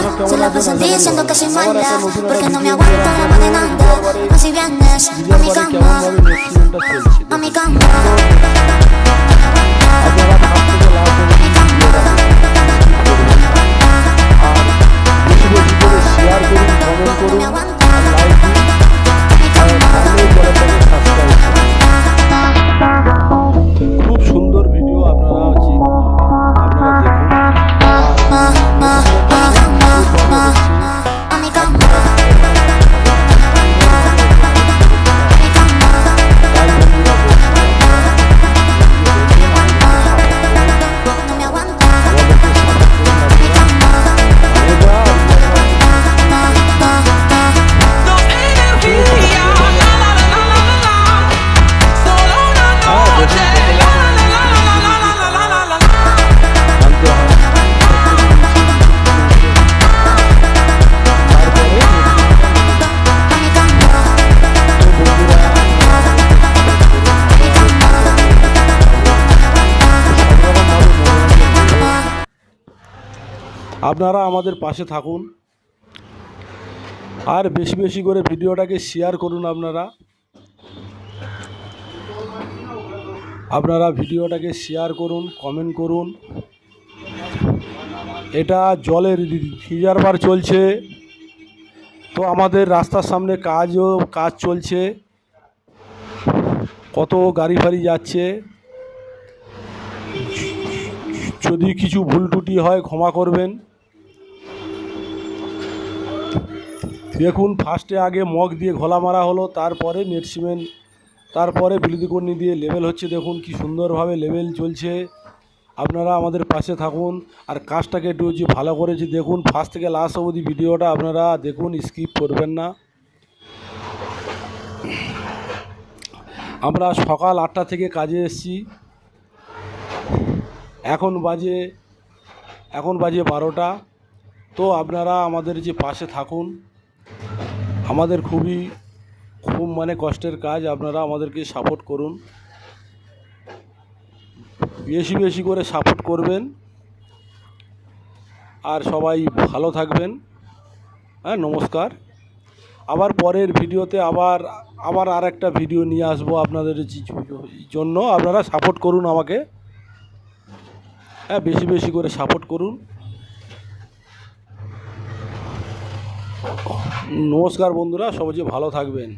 Si la pasan diciendo que soy mala, porque no me aguanto la más de nada. Así vienes a mi cama, a mi cama. খুব সুন্দর video আপনারা দেখুন। আপনারা আমাদের পাশে থাকুন আর বেশি বেশি করে ভিডিওটাকে শেয়ার করুন। আপনারা ভিডিওটাকে শেয়ার করুন, কমেন্ট করুন। এটা জলের রিজার্ভার চলছে, তো আমাদের রাস্তার সামনে কাজ চলছে, কত গাড়ি ফাড়ি যাচ্ছে। যদি কিছু ভুল ত্রুটি হয় ক্ষমা করবেন। দেখুন, ফার্স্টে আগে মগ দিয়ে ঘোলা মারা হলো, তারপরে নেট সিমেন্ট, তারপরে বিলুদিকর্ণি দিয়ে লেভেল হচ্ছে। দেখুন কি সুন্দরভাবে লেভেল চলছে। আপনারা আমাদের পাশে থাকুন আর কাজটাকে একটু যে ভালো করেছি দেখুন। ফার্স্ট থেকে লাস্ট অবধি ভিডিওটা আপনারা দেখুন, স্কিপ করবেন না। আমরা সকাল 8টা থেকে কাজে এসেছি, এখন বাজে 12টা। তো আপনারা আমাদের যে পাশে থাকুন। আমাদের খুব কষ্টের কাজ, আপনারা আমাদেরকে সাপোর্ট করুন, বেশি বেশি করে সাপোর্ট করবেন আর সবাই ভালো থাকবেন। হ্যাঁ, নমস্কার। আবার পরের ভিডিওতে আবার আর একটা ভিডিও নিয়ে আসবো আপনাদের জন্য। আপনারা সাপোর্ট করুন আমাকে, হ্যাঁ, বেশি বেশি করে সাপোর্ট করুন। নমস্কার বন্ধুরা, সবাই ভালো থাকবেন।